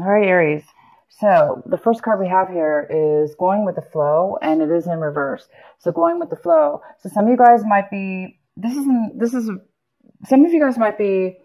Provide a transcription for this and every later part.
All right, Aries. So the first card we have here is going with the flow, and it is in reverse. So going with the flow. So some of you guys might be, some of you guys might be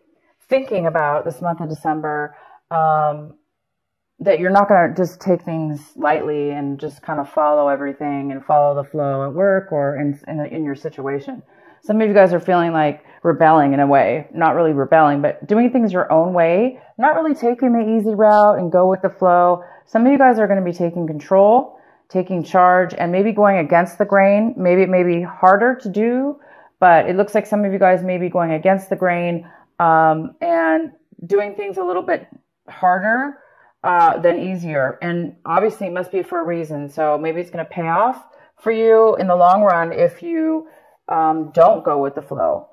thinking about this month of December, that you're not going to just take things lightly and just kind of follow everything and follow the flow at work or in your situation. Some of you guys are feeling like rebelling in a way, not really rebelling, but doing things your own way, not really taking the easy route and go with the flow. Some of you guys are going to be taking control, taking charge, and maybe going against the grain. Maybe it may be harder to do, but it looks like some of you guys may be going against the grain, and doing things a little bit harder than easier. And obviously it must be for a reason. So maybe it's going to pay off for you in the long run if you don't go with the flow.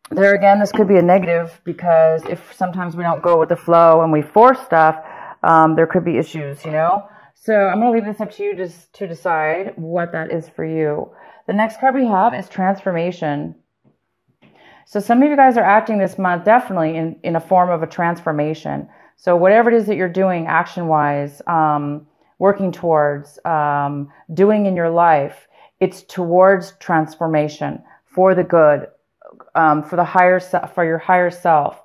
There again, this could be a negative because if sometimes we don't go with the flow and we force stuff, there could be issues, you know? So I'm going to leave this up to you just to decide what that is for you. The next card we have is transformation. So some of you guys are acting this month definitely in a form of a transformation. So whatever it is that you're doing action-wise, working towards, doing in your life, it's towards transformation for the good, for the higher self, for your higher self,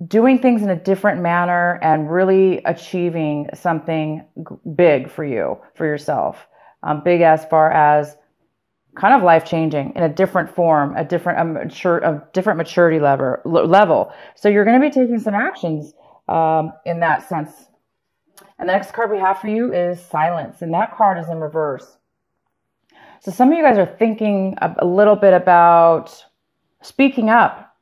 doing things in a different manner and really achieving something big for you, for yourself, big as far as kind of life-changing in a different form, a different maturity level. So you're going to be taking some actions in that sense. And the next card we have for you is silence, and that card is in reverse. So some of you guys are thinking a little bit about speaking up,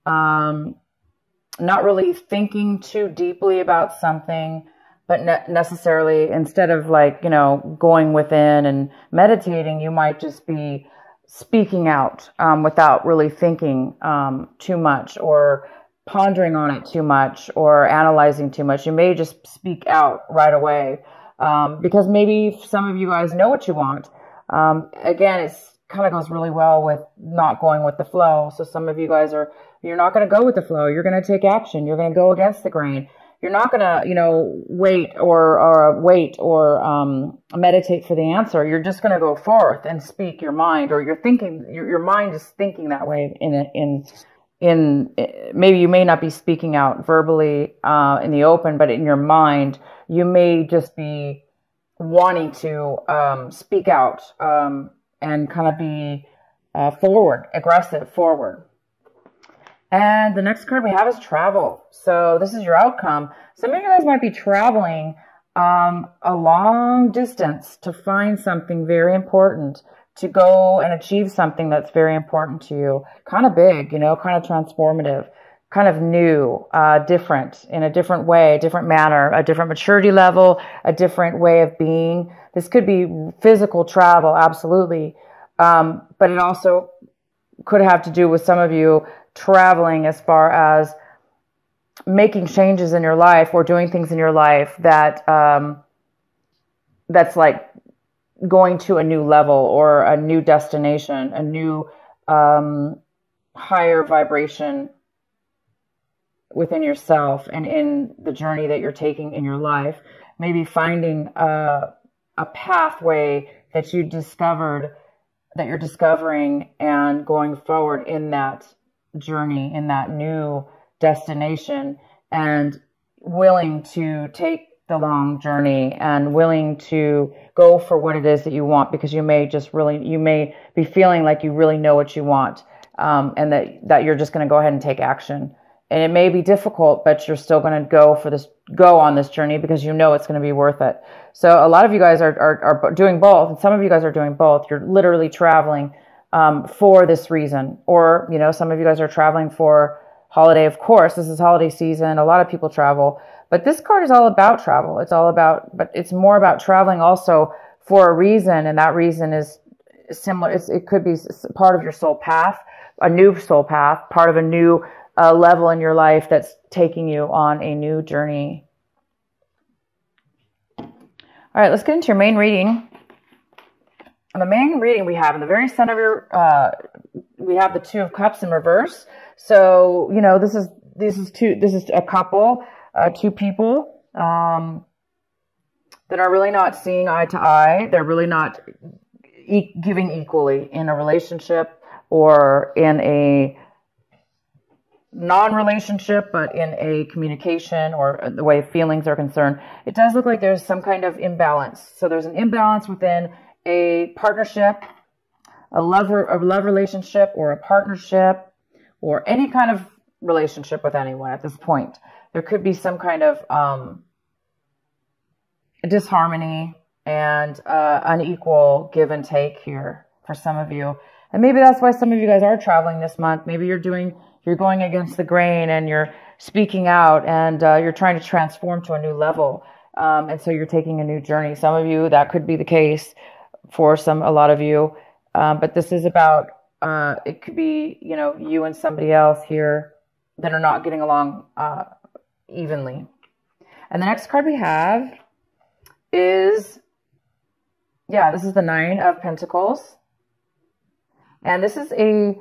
not really thinking too deeply about something, but necessarily instead of like, you know, going within and meditating, you might just be speaking out without really thinking too much or pondering on it too much or analyzing too much. You may just speak out right away because maybe some of you guys know what you want. Again, it's kind of goes really well with not going with the flow. So some of you guys you're not going to go with the flow. You're going to take action. You're going to go against the grain. You're not going to, you know, wait or meditate for the answer. You're just going to go forth and speak your mind, or you're thinking, your mind is thinking that way maybe you may not be speaking out verbally in the open, but in your mind, you may just be wanting to speak out and kind of be aggressive forward. And the next card we have is travel. So this is your outcome. Some of you guys might be traveling a long distance to find something very important, to go and achieve something that's very important to you. Kind of big, you know, kind of transformative, kind of new, different, in a different way, a different manner, a different maturity level, a different way of being. This could be physical travel, absolutely. But it also could have to do with some of you traveling as far as making changes in your life or doing things in your life that that's like going to a new level or a new destination, a new higher vibration within yourself and in the journey that you're taking in your life. Maybe finding a pathway that you discovered, that you're discovering, and going forward in that journey, in that new destination, and willing to take the long journey and willing to go for what it is that you want, because you may be feeling like you really know what you want, and that you're just going to go ahead and take action. And it may be difficult, but you're still going to go on this journey because you know it's going to be worth it. So a lot of you guys are doing both, and some of you guys are doing both. You're literally traveling for this reason, or, you know, some of you guys are traveling for holiday. Of course, this is holiday season. A lot of people travel, but this card is all about travel. But it's more about traveling also for a reason, and that reason is similar. It could be part of your soul path, a new soul path, part of a new level in your life that's taking you on a new journey. All right, let's get into your main reading. And the main reading we have in the very center of your, we have the Two of Cups in reverse. So, you know, this is a couple, two people, that are really not seeing eye to eye. They're really not giving equally in a relationship or in a non-relationship, but in a communication or the way feelings are concerned. It does look like there's some kind of imbalance. So there's an imbalance within a partnership, a love relationship, or a partnership, or any kind of relationship with anyone at this point. There could be some kind of disharmony and unequal give and take here for some of you. And maybe that's why some of you guys are traveling this month. Maybe you're going against the grain and you're speaking out and you're trying to transform to a new level. And so you're taking a new journey. Some of you, that could be the case for a lot of you. But this is about, it could be, you know, you and somebody else here that are not getting along evenly. And the next card we have is, this is the Nine of Pentacles. And this is a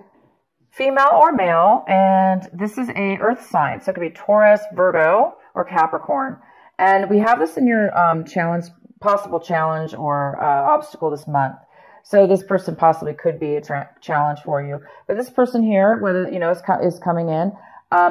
female or male, and this is a earth sign. So it could be Taurus, Virgo, or Capricorn. And we have this in your possible challenge or obstacle this month. So this person possibly could be a challenge for you. But this person here, whether, you know, is coming in,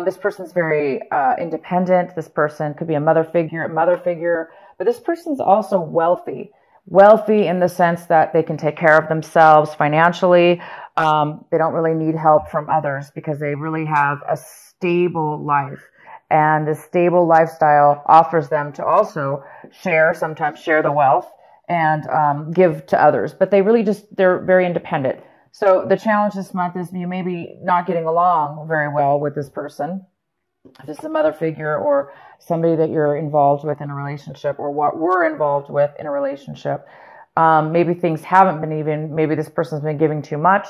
this person's very independent. This person could be a mother figure, but this person's also wealthy in the sense that they can take care of themselves financially. They don't really need help from others because they really have a stable life. And this stable lifestyle offers them to also sometimes share the wealth and give to others. But they're very independent. So the challenge this month is you may be not getting along very well with this person. If this is a mother figure or somebody that you're involved with in a relationship or what we're involved with in a relationship. Maybe things haven't been even. Maybe this person's been giving too much.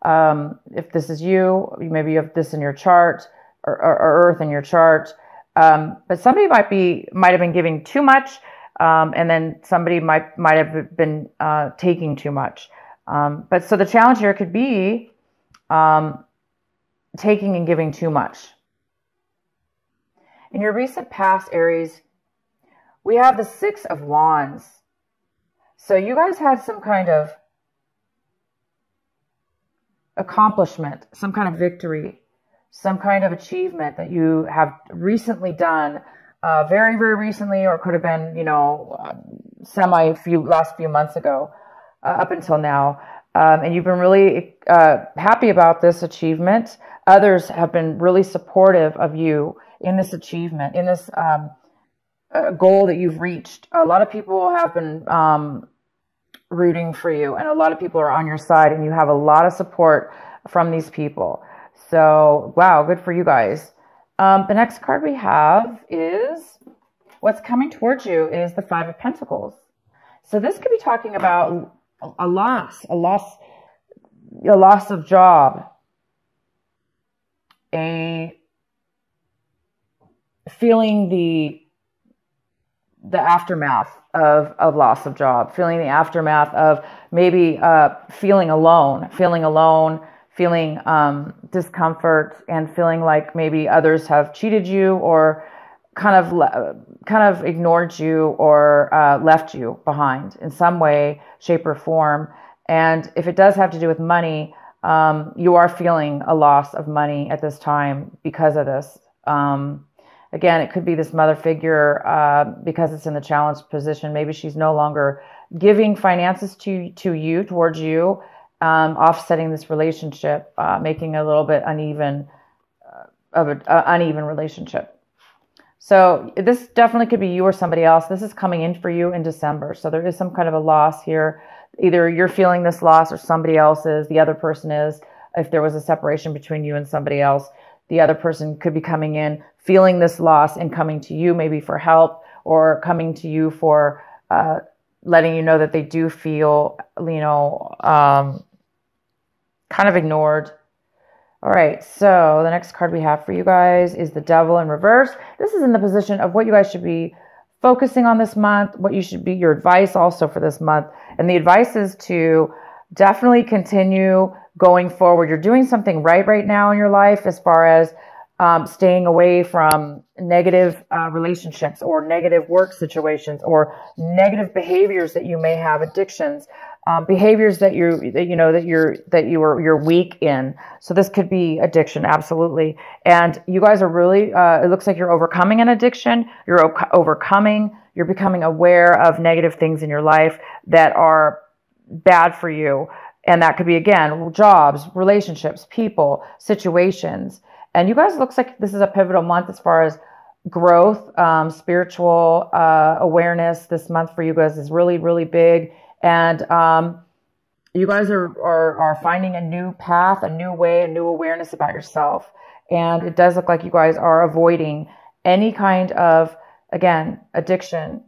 If this is you, maybe you have this in your chart or Earth in your chart. But somebody might have been giving too much, and then somebody might have been taking too much. But so the challenge here could be taking and giving too much. In your recent past, Aries, we have the Six of Wands. So you guys had some kind of accomplishment, some kind of victory, some kind of achievement that you have recently done, very, very recently, or could have been, you know, last few months ago, up until now. And you've been really happy about this achievement. Others have been really supportive of you in this achievement, in this goal that you've reached. A lot of people have been rooting for you, and a lot of people are on your side, and you have a lot of support from these people. So, wow, good for you guys. The next card we have is what's coming towards you is the Five of Pentacles. So this could be talking about a loss of job, feeling the aftermath of loss of job, feeling the aftermath of maybe feeling alone, feeling discomfort, and feeling like maybe others have cheated you or kind of ignored you or left you behind in some way, shape, or form. And if it does have to do with money, you are feeling a loss of money at this time because of this. Again, it could be this mother figure because it's in the challenged position. Maybe she's no longer giving finances towards you, offsetting this relationship, making a little bit uneven relationship. So this definitely could be you or somebody else. This is coming in for you in December. So there is some kind of a loss here. Either you're feeling this loss or somebody else is. The other person is. If there was a separation between you and somebody else, the other person could be coming in, feeling this loss and coming to you maybe for help or coming to you for letting you know that they do feel, kind of ignored. All right, so the next card we have for you guys is the Devil in reverse. This is in the position of what you guys should be focusing on this month, what you should be, your advice also for this month. And the advice is to definitely continue going forward. You're doing something right now in your life as far as staying away from negative relationships or negative work situations or negative behaviors that you may have, addictions, behaviors that you're weak in. So this could be addiction, absolutely. And you guys are really, it looks like you're overcoming an addiction. You're becoming aware of negative things in your life that are bad for you. And that could be, again, jobs, relationships, people, situations. And you guys, looks like this is a pivotal month as far as growth, spiritual awareness. This month for you guys is really, really big. And you guys are finding a new path, a new way, a new awareness about yourself. And it does look like you guys are avoiding any kind of, again, addiction,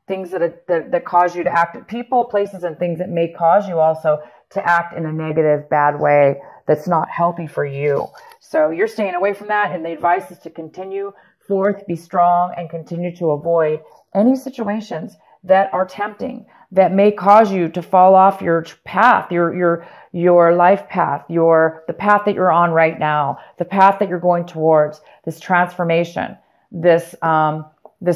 things that cause you to act, people, places, and things that may cause you also to act in a negative, bad way that's not healthy for you. So you're staying away from that, and the advice is to continue forth, be strong, and continue to avoid any situations that are tempting, that may cause you to fall off your path, your life path, the path that you're on right now, the path that you're going towards, this transformation, this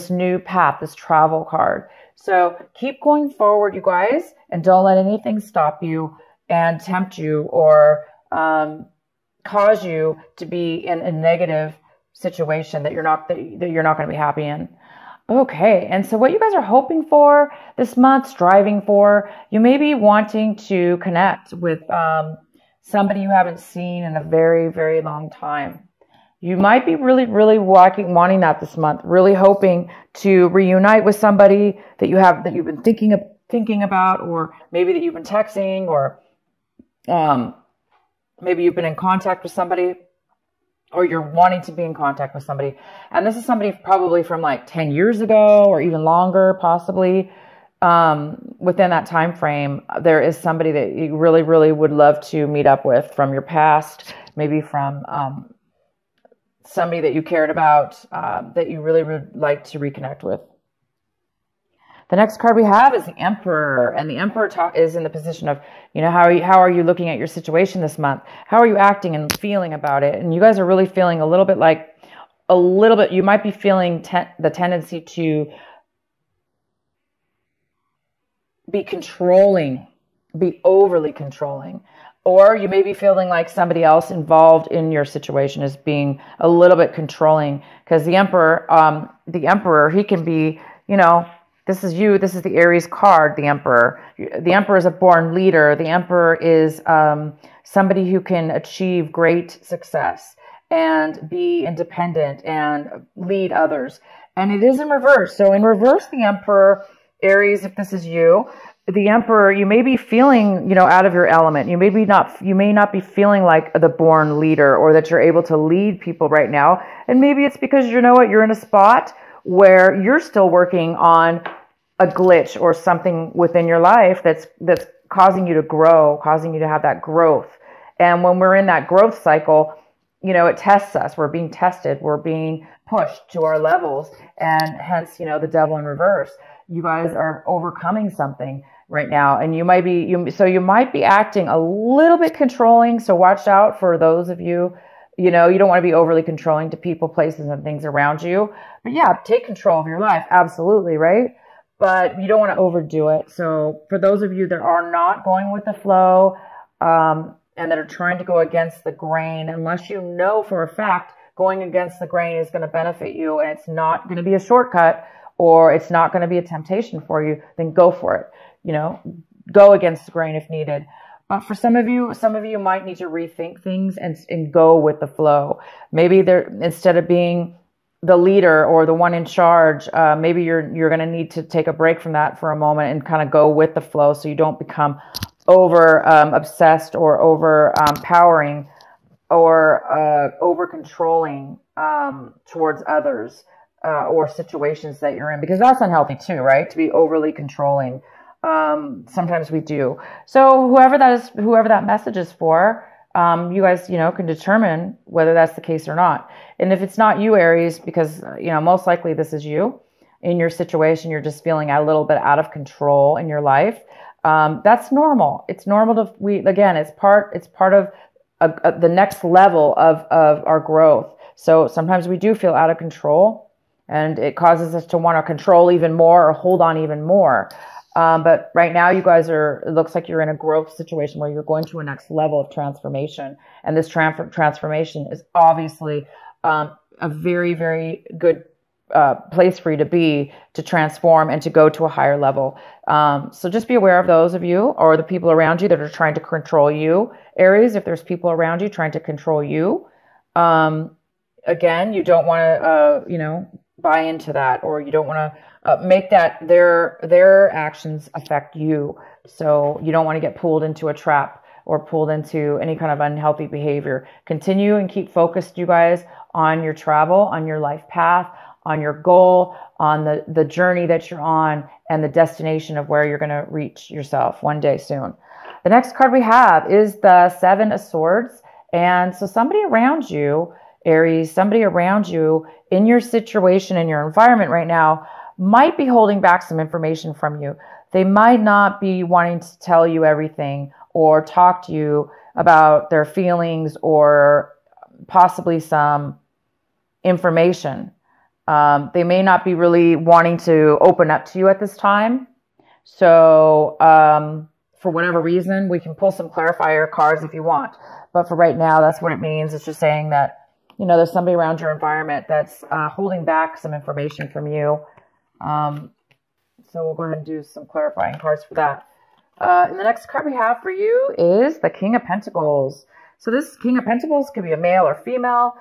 new path, this travel card. So keep going forward, you guys, and don't let anything stop you and tempt you or cause you to be in a negative situation that you're not going to be happy in. Okay, and so what you guys are hoping for this month, striving for, you may be wanting to connect with somebody you haven't seen in a very, very long time. You might be really, really wanting that this month, really hoping to reunite with somebody that you've been thinking about, or maybe that you've been texting, or maybe you've been in contact with somebody, or you're wanting to be in contact with somebody. And this is somebody probably from like 10 years ago or even longer, possibly. Within that time frame, there is somebody that you really, really would love to meet up with from your past, maybe from somebody that you cared about, that you really would like to reconnect with. The next card we have is the Emperor, and the Emperor is in the position of, how are you looking at your situation this month? How are you acting and feeling about it? And you guys are really feeling you might be feeling the tendency to be controlling, be overly controlling. Or you may be feeling like somebody else involved in your situation is being a little bit controlling, because the Emperor, he can be, this is you. This is the Aries card, the Emperor. The Emperor is a born leader. The Emperor is somebody who can achieve great success and be independent and lead others. And it is in reverse. So in reverse, the Emperor, Aries, if this is you, the Emperor, you may be feeling, out of your element. You may not be feeling like the born leader, or that you're able to lead people right now. And maybe it's because, you're in a spot where you're still working on a glitch or something within your life that's causing you to grow, causing you to have that growth. And when we're in that growth cycle, it tests us. We're being tested. We're being pushed to our levels, and hence, the devil in reverse. You guys are overcoming something right now, and you might be acting a little bit controlling. So watch out for those of you. You don't want to be overly controlling to people, places, and things around you. But yeah, take control of your life. Absolutely, right? But you don't want to overdo it. So for those of you that are not going with the flow, and that are trying to go against the grain, unless you know for a fact going against the grain is going to benefit you, and it's not going to be a shortcut, or it's not going to be a temptation for you, then go for it. Go against the grain if needed. But for some of you might need to rethink things and go with the flow. Maybe instead of being the leader or the one in charge, maybe you're going to need to take a break from that for a moment and kind of go with the flow, so you don't become over obsessed or over powering or over controlling towards others or situations that you're in, because that's unhealthy too, right? To be overly controlling. Sometimes we do. So whoever that message is for, you guys, can determine whether that's the case or not. And if it's not you, Aries, because, most likely this is you in your situation, you're just feeling a little bit out of control in your life. That's normal. It's normal again, it's part of the next level of our growth. So sometimes we do feel out of control, and it causes us to want to control even more or hold on even more. But right now, you guys it looks like you're in a growth situation where you're going to a next level of transformation. And this transformation is obviously a very, very good place for you to be, to transform and to go to a higher level. So just be aware of those of you or the people around you that are trying to control you. Aries, if there's people around you trying to control you, again, you don't want to, buy into that, or you don't want to make that their actions affect you. So you don't want to get pulled into a trap or pulled into any kind of unhealthy behavior. Continue and keep focused, you guys, on your travel, on your life path, on your goal, on the journey that you're on, and the destination of where you're going to reach yourself one day soon. The next card we have is the Seven of Swords. And so somebody around you, Aries, somebody around you in your situation, in your environment right now, might be holding back some information from you. They might not be wanting to tell you everything or talk to you about their feelings or possibly some information. They may not be really wanting to open up to you at this time. So for whatever reason, we can pull some clarifier cards if you want. But for right now, that's what it means. It's just saying that, there's somebody around your environment that's holding back some information from you. So we'll go ahead and do some clarifying cards for that. And the next card we have for you is the King of Pentacles. So this King of Pentacles could be a male or female.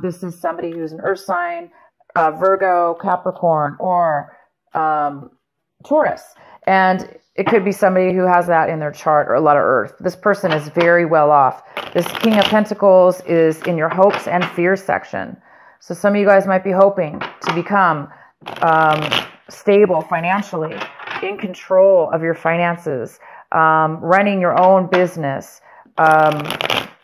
This is somebody who's an earth sign, Virgo, Capricorn, or Taurus. And it could be somebody who has that in their chart, or a lot of earth. This person is very well off. This King of Pentacles is in your hopes and fears section. So some of you guys might be hoping to become stable financially, in control of your finances, running your own business,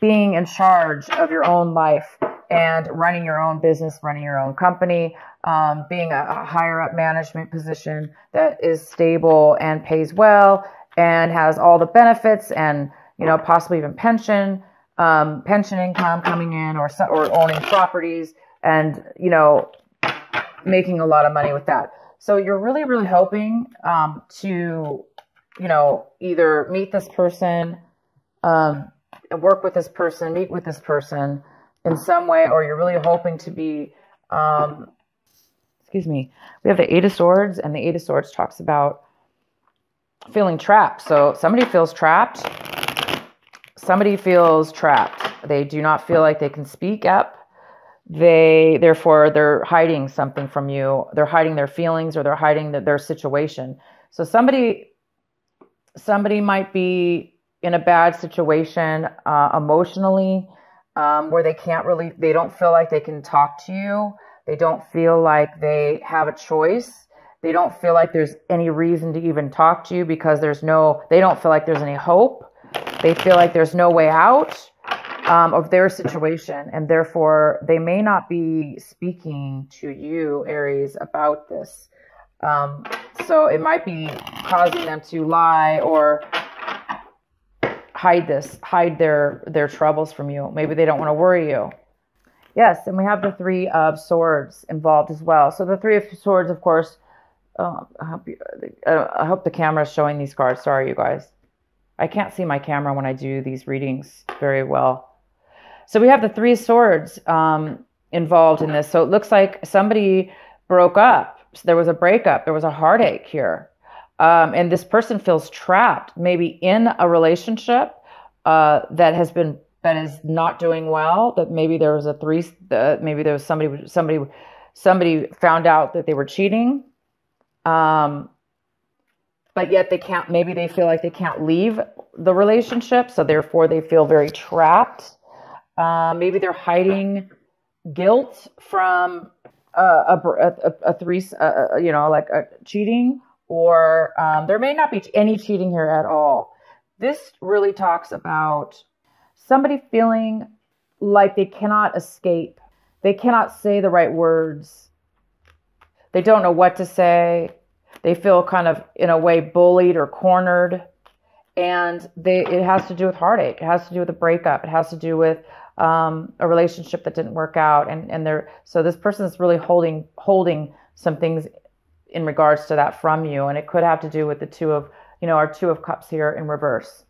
being in charge of your own life, and running your own business, running your own company, being a higher up management position that is stable and pays well and has all the benefits and, possibly even pension income coming in, or owning properties and, making a lot of money with that. So you're really, really hoping to, either meet this person, work with this person, meet with this person in some way, or you're really hoping to be, we have the Eight of Swords, and the Eight of Swords talks about feeling trapped. So somebody feels trapped. Somebody feels trapped. They do not feel like they can speak up. Therefore, they're hiding something from you. They're hiding their feelings, or they're hiding their situation. So somebody might be in a bad situation emotionally, where they don't feel like they can talk to you. They don't feel like they have a choice. They don't feel like there's any reason to even talk to you because they don't feel like there's any hope. They feel like there's no way out of their situation, and therefore they may not be speaking to you, Aries, about this. So it might be causing them to lie or hide their troubles from you. Maybe they don't want to worry you. Yes, and we have the Three of Swords involved as well. So the Three of Swords, of course, I hope the camera is showing these cards. Sorry, you guys. I can't see my camera when I do these readings very well. So we have the Three of Swords involved in this. So it looks like somebody broke up. So there was a breakup. There was a heartache here. And this person feels trapped, maybe in a relationship that is not doing well. That maybe there was maybe there was somebody found out that they were cheating, but yet maybe they feel like they can't leave the relationship, so therefore they feel very trapped. Maybe they're hiding guilt from cheating. Or there may not be any cheating here at all. This really talks about somebody feeling like they cannot escape. They cannot say the right words. They don't know what to say. They feel kind of, in a way, bullied or cornered. And it has to do with heartache. It has to do with a breakup. It has to do with a relationship that didn't work out. So this person is really holding some things in regards to that from you. And it could have to do with the our Two of Cups here in reverse.